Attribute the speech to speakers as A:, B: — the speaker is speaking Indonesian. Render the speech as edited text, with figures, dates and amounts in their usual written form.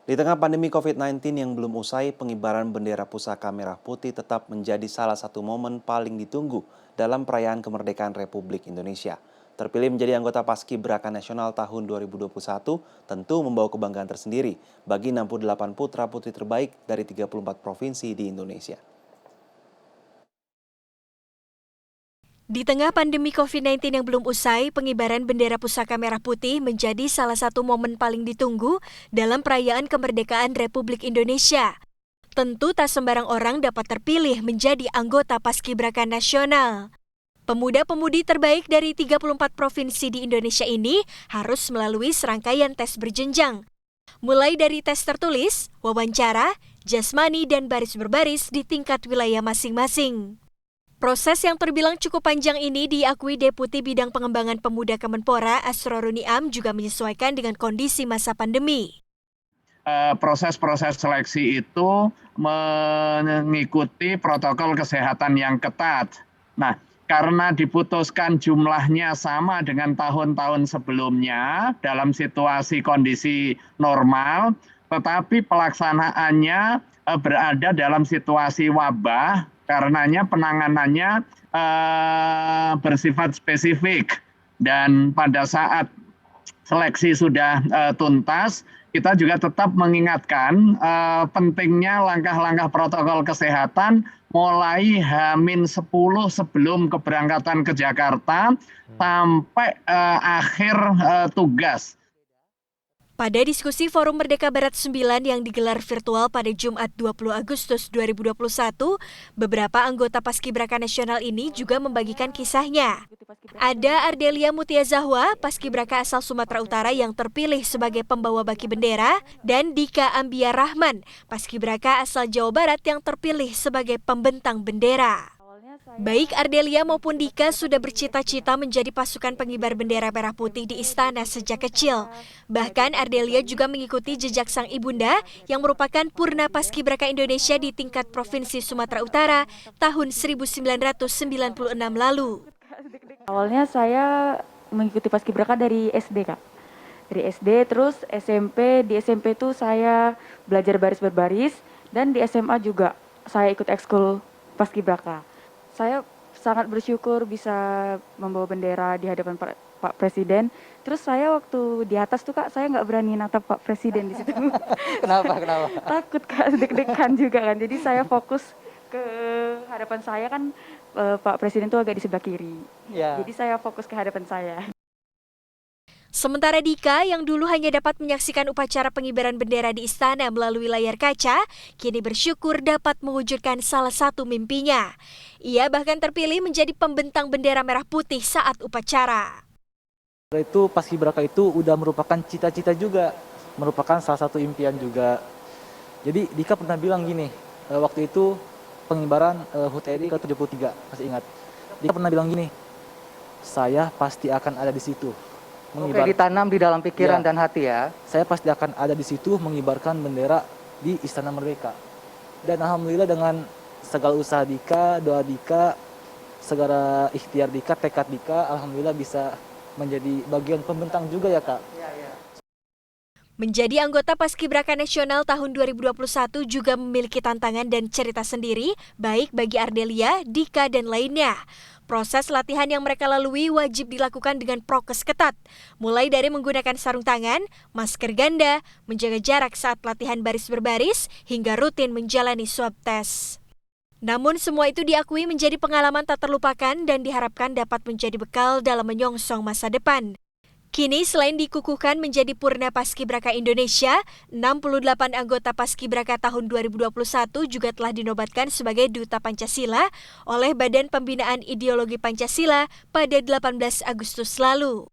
A: Di tengah pandemi COVID-19 yang belum usai, pengibaran bendera pusaka merah putih tetap menjadi salah satu momen paling ditunggu dalam perayaan kemerdekaan Republik Indonesia. Terpilih menjadi anggota Paskibraka Nasional tahun 2021 tentu membawa kebanggaan tersendiri bagi 68 putra-putri terbaik dari 34 provinsi di Indonesia.
B: Di tengah pandemi COVID-19 yang belum usai, pengibaran bendera pusaka merah putih menjadi salah satu momen paling ditunggu dalam perayaan kemerdekaan Republik Indonesia. Tentu tak sembarang orang dapat terpilih menjadi anggota Paskibraka Nasional. Pemuda-pemudi terbaik dari 34 provinsi di Indonesia ini harus melalui serangkaian tes berjenjang. Mulai dari tes tertulis, wawancara, jasmani, dan baris berbaris di tingkat wilayah masing-masing. Proses yang terbilang cukup panjang ini diakui Deputi Bidang Pengembangan Pemuda Kemenpora Asrorun Niam juga menyesuaikan dengan kondisi masa pandemi.
C: Proses-proses seleksi itu mengikuti protokol kesehatan yang ketat. Nah, karena diputuskan jumlahnya sama dengan tahun-tahun sebelumnya dalam situasi kondisi normal, tetapi pelaksanaannya berada dalam situasi wabah, karenanya penanganannya bersifat spesifik. Dan pada saat seleksi sudah tuntas, kita juga tetap mengingatkan pentingnya langkah-langkah protokol kesehatan mulai H-10 sebelum keberangkatan ke Jakarta sampai akhir tugas.
B: Pada diskusi Forum Merdeka Barat 9 yang digelar virtual pada Jumat 20 Agustus 2021, beberapa anggota Paskibraka Nasional ini juga membagikan kisahnya. Ada Ardelia Mutia Zahwa, Paskibraka asal Sumatera Utara yang terpilih sebagai pembawa baki bendera, dan Dika Ambia Rahman, Paskibraka asal Jawa Barat yang terpilih sebagai pembentang bendera. Baik Ardelia maupun Dika sudah bercita-cita menjadi pasukan pengibar bendera merah putih di istana sejak kecil. Bahkan Ardelia juga mengikuti jejak sang ibunda yang merupakan Purna Paskibraka Indonesia di tingkat Provinsi Sumatera Utara tahun 1996 lalu.
D: Awalnya saya mengikuti Paskibraka dari SD, Kak. Dari SD, terus SMP, di SMP tuh saya belajar baris berbaris, dan di SMA juga saya ikut ekskul Paskibraka. Saya sangat bersyukur bisa membawa bendera di hadapan Pak Presiden. Terus saya waktu di atas tuh Kak, saya nggak berani natap Pak Presiden di situ.
E: Kenapa?
D: Takut Kak, deg-degan juga kan. Jadi saya fokus ke hadapan saya kan, Pak Presiden tuh agak di sebelah kiri.
E: Ya.
D: Jadi saya fokus ke hadapan saya.
B: Sementara Dika yang dulu hanya dapat menyaksikan upacara pengibaran bendera di istana melalui layar kaca, kini bersyukur dapat mewujudkan salah satu mimpinya. Ia bahkan terpilih menjadi pembentang bendera merah putih saat upacara.
E: Itu Paskibraka itu udah merupakan cita-cita juga, merupakan salah satu impian juga. Jadi Dika pernah bilang gini, waktu itu pengibaran HUT RI ke-73, masih ingat. Dika pernah bilang gini, saya pasti akan ada di situ.
F: Oke, ditanam di dalam pikiran
E: ya,
F: dan hati ya.
E: Saya pasti akan ada di situ mengibarkan bendera di Istana Merdeka. Dan alhamdulillah dengan segala usaha Dika, doa Dika, segala ikhtiar Dika, tekad Dika, alhamdulillah bisa menjadi bagian pembentang juga ya Kak.
B: Menjadi anggota Paskibraka Nasional tahun 2021 juga memiliki tantangan dan cerita sendiri, baik bagi Ardelia, Dika, dan lainnya. Proses latihan yang mereka lalui wajib dilakukan dengan prokes ketat, mulai dari menggunakan sarung tangan, masker ganda, menjaga jarak saat latihan baris berbaris, hingga rutin menjalani swab test. Namun semua itu diakui menjadi pengalaman tak terlupakan dan diharapkan dapat menjadi bekal dalam menyongsong masa depan. Kini selain dikukuhkan menjadi Purna Paskibraka Indonesia, 68 anggota Paskibraka tahun 2021 juga telah dinobatkan sebagai Duta Pancasila oleh Badan Pembinaan Ideologi Pancasila pada 18 Agustus lalu.